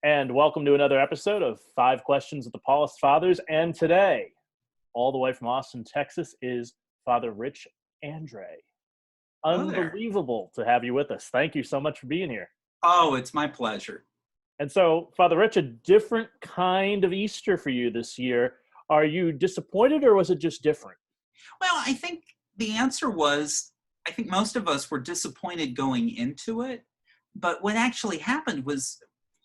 And welcome to another episode of 5 Questions with the Paulist Fathers. And today, all the way from Austin, Texas, is Father Rich Andre. Hello there. Unbelievable to have you with us. Thank you so much for being here. Oh, it's my pleasure. And so, Father Rich, a different kind of Easter for you this year. Are you disappointed or was it just different? Well, I think the answer was, I think most of us were disappointed going into it, but what actually happened was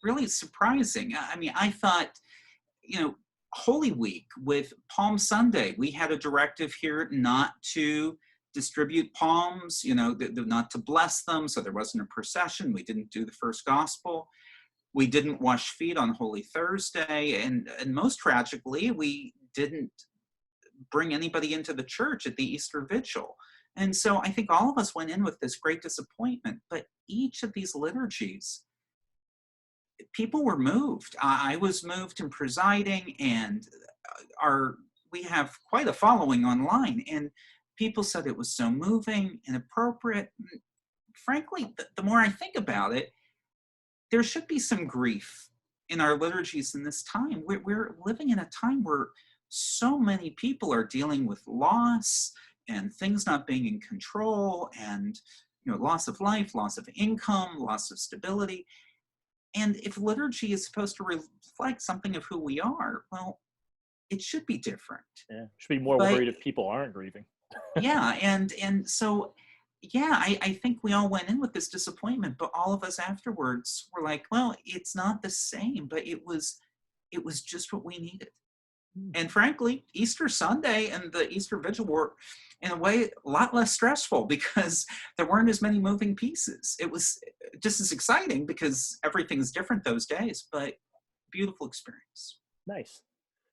really surprising. I mean, I thought, Holy Week with Palm Sunday, we had a directive here not to distribute palms, not to bless them, so there wasn't a procession. We didn't do the first gospel. We didn't wash feet on Holy Thursday, and most tragically, we didn't bring anybody into the church at the Easter Vigil. And so I think all of us went in with this great disappointment, but each of these liturgies, people were moved. I was moved in presiding, and we have quite a following online, and people said it was so moving and appropriate. Frankly, the more I think about it, there should be some grief in our liturgies in this time. We're living in a time where so many people are dealing with loss and things not being in control, and loss of life, loss of income, loss of stability. And if liturgy is supposed to reflect something of who we are, well, it should be different. Yeah, should be more worried if people aren't grieving. Yeah, and so I think we all went in with this disappointment, but all of us afterwards were like, well, it's not the same, but it was just what we needed. And frankly, Easter Sunday and the Easter Vigil were, in a way, a lot less stressful because there weren't as many moving pieces. It was just as exciting because everything's different those days, but beautiful experience. Nice.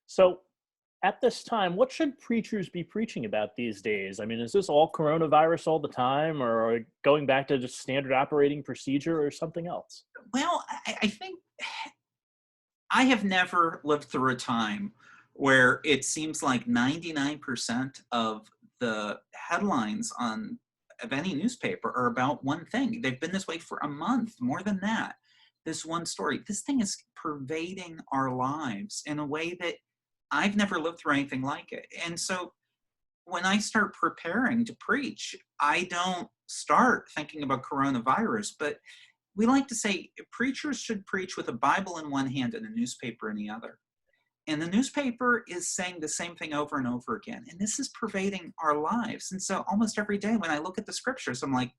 So at this time, what should preachers be preaching about these days? I mean, is this all coronavirus all the time, or going back to just standard operating procedure or something else? Well, I think I have never lived through a time where it seems like 99% of the headlines of any newspaper are about one thing. They've been this way for a month, more than that. This one story. This thing is pervading our lives in a way that I've never lived through anything like it. And so when I start preparing to preach, I don't start thinking about coronavirus, but we like to say preachers should preach with a Bible in one hand and a newspaper in the other. And the newspaper is saying the same thing over and over again. And this is pervading our lives. And so almost every day when I look at the scriptures, I'm like,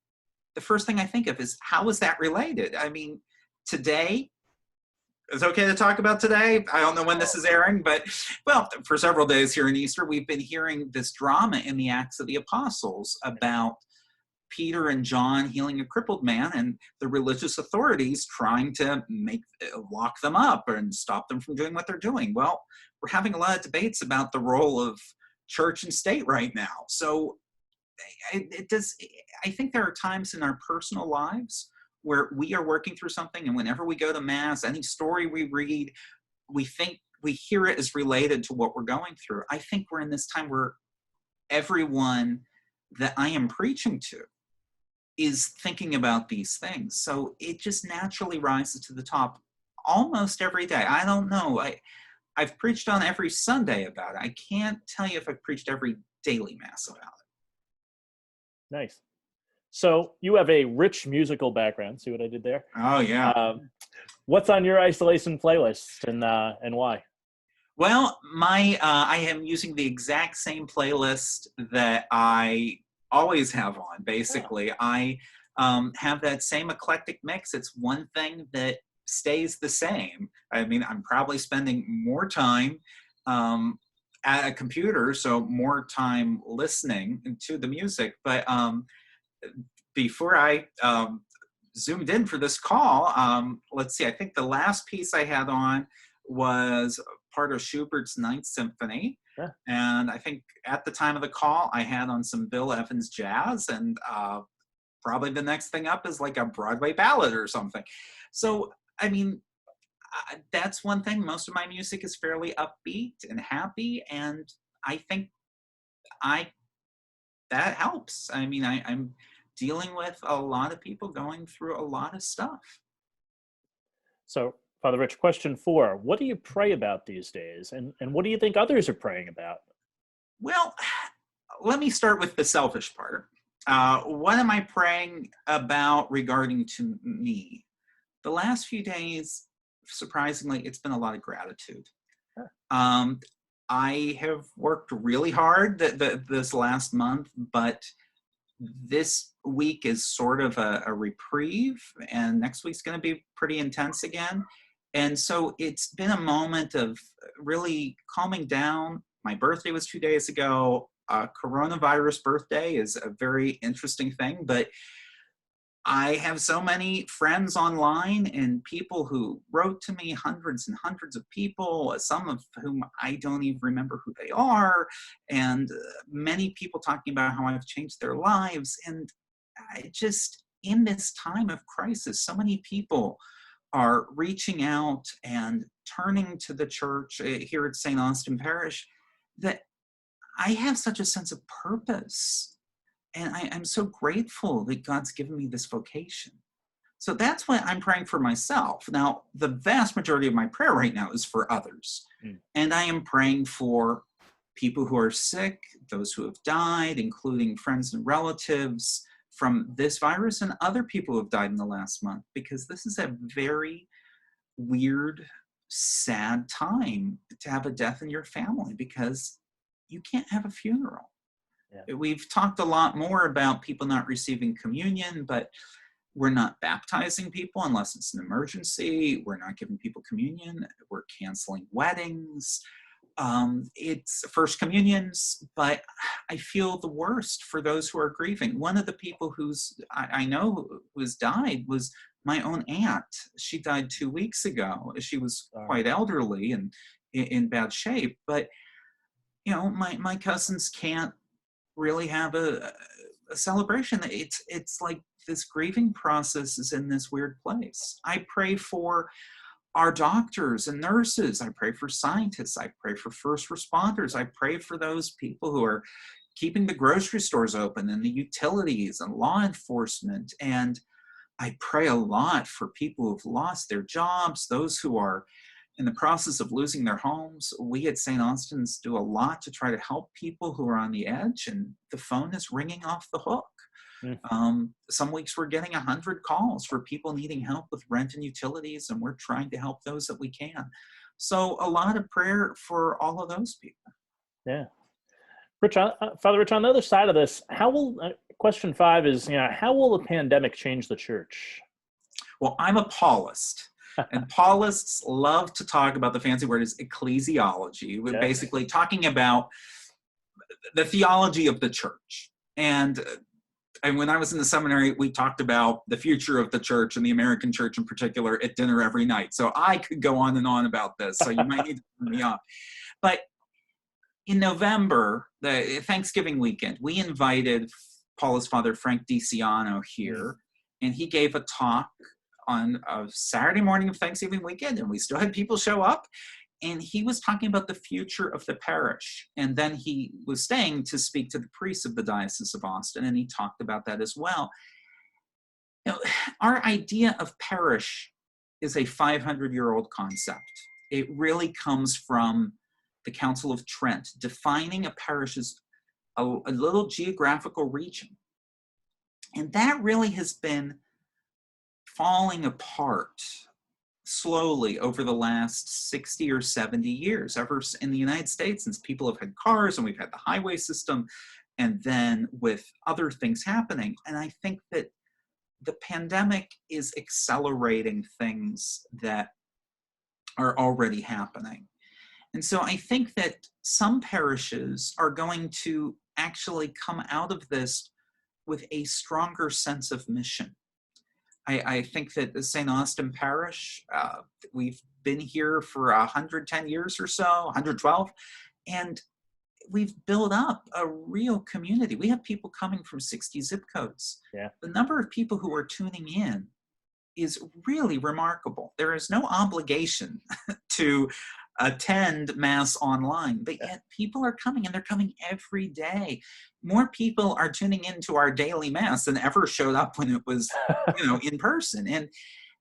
the first thing I think of is, how is that related? I mean, today, it's okay to talk about today. I don't know when this is airing, but, well, for several days here in Easter, we've been hearing this drama in the Acts of the Apostles about Peter and John healing a crippled man, and the religious authorities trying to lock them up and stop them from doing what they're doing. Well, we're having a lot of debates about the role of church and state right now. So I think there are times in our personal lives where we are working through something, and whenever we go to Mass, any story we read, we think we hear it as related to what we're going through. I think we're in this time where everyone that I am preaching to is thinking about these things. So it just naturally rises to the top almost every day. I don't know. I've preached on every Sunday about it. I can't tell you if I've preached every daily Mass about it. Nice. So you have a rich musical background. See what I did there? Oh, yeah. What's on your isolation playlist and why? Well, I am using the exact same playlist that I always have on, basically. Yeah. I have that same eclectic mix. It's one thing that stays the same. I mean, I'm probably spending more time at a computer, so more time listening to the music. But before I zoomed in for this call, let's see, I think the last piece I had on was part of Schubert's Ninth Symphony. Yeah. And I think at the time of the call, I had on some Bill Evans jazz, and probably the next thing up is like a Broadway ballad or something. So, I mean, that's one thing. Most of my music is fairly upbeat and happy, and I think that helps. I mean, I'm dealing with a lot of people going through a lot of stuff. So Father Rich, question 4. What do you pray about these days? And what do you think others are praying about? Well, let me start with the selfish part. What am I praying about regarding to me? The last few days, surprisingly, it's been a lot of gratitude. Sure. I have worked really hard this last month, but this week is sort of a reprieve, and next week's going to be pretty intense again. And so it's been a moment of really calming down. My birthday was 2 days ago. Coronavirus birthday is a very interesting thing, but I have so many friends online and people who wrote to me, hundreds and hundreds of people, some of whom I don't even remember who they are, and many people talking about how I've changed their lives. And I just, in this time of crisis, so many people are reaching out and turning to the church here at St. Austin Parish, that I have such a sense of purpose. And I'm so grateful that God's given me this vocation. So that's what I'm praying for myself. Now, the vast majority of my prayer right now is for others. And I am praying for people who are sick, those who have died, including friends and relatives from this virus, and other people who have died in the last month, because this is a very weird, sad time to have a death in your family, because you can't have a funeral. Yeah. We've talked a lot more about people not receiving communion, but we're not baptizing people unless it's an emergency. We're not giving people communion. We're canceling weddings. It's first communions, but I feel the worst for those who are grieving. One of the people I know who's died was my own aunt. She died 2 weeks ago. She was quite elderly and in bad shape, but my cousins can't really have a celebration. It's like this grieving process is in this weird place. I pray for our doctors and nurses. I pray for scientists. I pray for first responders. I pray for those people who are keeping the grocery stores open and the utilities and law enforcement. And I pray a lot for people who've lost their jobs, those who are in the process of losing their homes. We at St. Austin's do a lot to try to help people who are on the edge, and the phone is ringing off the hook. Some weeks we're getting 100 calls for people needing help with rent and utilities, and we're trying to help those that we can. So a lot of prayer for all of those people. Yeah. Rich, Father Rich, on the other side of this, question 5 is, how will the pandemic change the church? Well, I'm a Paulist. And Paulists love to talk about, the fancy word is ecclesiology. We're basically talking about the theology of the church. And when I was in the seminary, we talked about the future of the church and the American church in particular at dinner every night. So I could go on and on about this. So you might need to turn me off. But in November, the Thanksgiving weekend, we invited Paulist Father Frank DiCiano here, and he gave a talk on a Saturday morning of Thanksgiving weekend, and we still had people show up, and he was talking about the future of the parish. And then he was staying to speak to the priests of the Diocese of Austin, and he talked about that as well. Our idea of parish is a 500-year-old concept. It really comes from the Council of Trent, defining a parish as a little geographical region. And that really has been falling apart slowly over the last 60 or 70 years, ever in the United States, since people have had cars and we've had the highway system, and then with other things happening. And I think that the pandemic is accelerating things that are already happening. And so I think that some parishes are going to actually come out of this with a stronger sense of mission. I think that the St. Austin Parish, we've been here for 110 years or so, 112, and we've built up a real community. We have people coming from 60 zip codes. Yeah. The number of people who are tuning in is really remarkable. There is no obligation to attend Mass online, but yet people are coming, and they're coming every day. More people are tuning into our daily Mass than ever showed up when it was, in person. And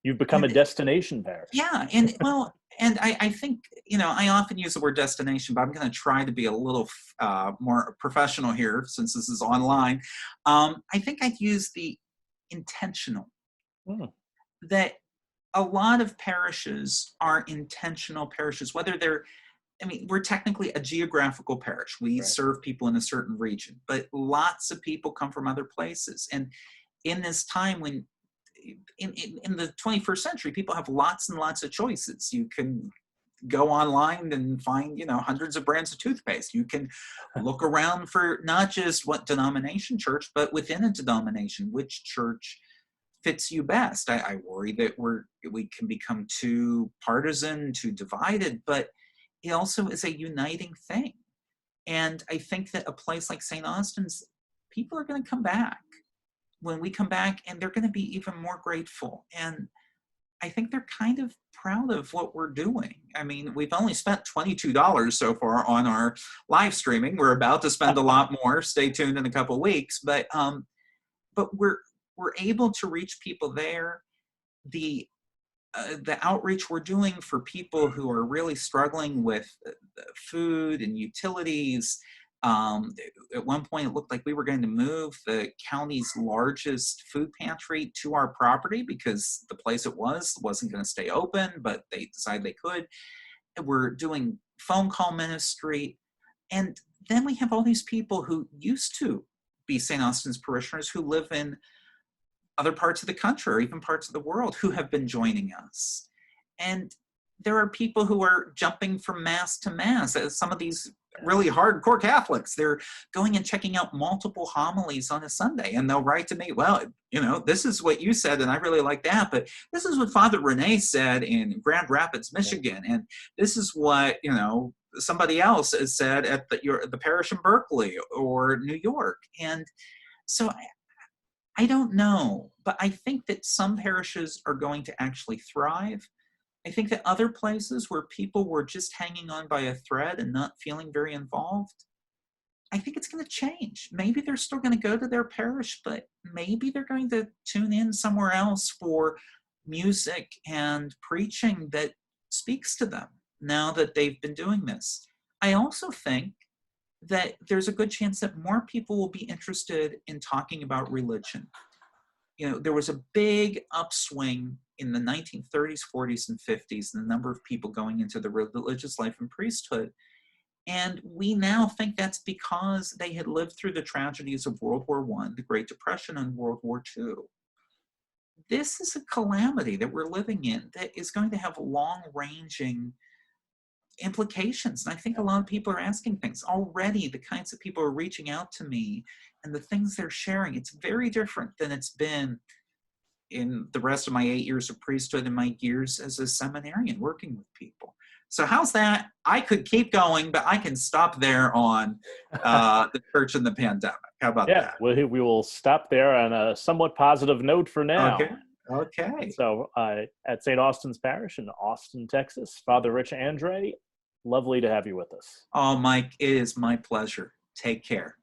You've become a destination parish. Yeah, and well, and I think, I often use the word destination, but I'm going to try to be a little more professional here since this is online. I think I'd use the intentional. Mm, That a lot of parishes are intentional parishes, whether they're, we're technically a geographical parish. We right. serve people in a certain region, but lots of people come from other places. And in this time when, in the 21st century, people have lots and lots of choices. You can go online and find, hundreds of brands of toothpaste. You can look around for not just what denomination church, but within a denomination, which church fits you best. I worry that we can become too partisan, too divided, but it also is a uniting thing. And I think that a place like St. Austin's, people are going to come back when we come back, and they're going to be even more grateful. And I think they're kind of proud of what we're doing. We've only spent $22 so far on our live streaming. We're about to spend a lot more. Stay tuned in a couple of weeks, but we're able to reach people there. The outreach we're doing for people who are really struggling with food and utilities. At one point, it looked like we were going to move the county's largest food pantry to our property because the place it wasn't going to stay open, but they decided they could. We're doing phone call ministry. And then we have all these people who used to be St. Austin's parishioners who live in other parts of the country or even parts of the world who have been joining us. And there are people who are jumping from mass to mass. Some of these really hardcore Catholics, they're going and checking out multiple homilies on a Sunday, and they'll write to me, well, this is what you said, and I really like that, but this is what Father Rene said in Grand Rapids, Michigan, and this is what, somebody else has said at the parish in Berkeley or New York. And so I don't know, but I think that some parishes are going to actually thrive. I think that other places where people were just hanging on by a thread and not feeling very involved, I think it's going to change. Maybe they're still going to go to their parish, but maybe they're going to tune in somewhere else for music and preaching that speaks to them now that they've been doing this. I also think that there's a good chance that more people will be interested in talking about religion. There was a big upswing in the 1930s, 40s, and 50s, in the number of people going into the religious life and priesthood. And we now think that's because they had lived through the tragedies of World War I, the Great Depression, and World War II. This is a calamity that we're living in that is going to have long-ranging implications. And I think a lot of people are asking things already. The kinds of people are reaching out to me and the things they're sharing, it's very different than it's been in the rest of my 8 years of priesthood and my years as a seminarian working with people. So how's that? I could keep going, but I can stop there on the church and the pandemic. How about that? We will stop there on a somewhat positive note for now. Okay. So at St. Austin's Parish in Austin, Texas, Father Rich Andre, lovely to have you with us. Oh, Mike, it is my pleasure. Take care.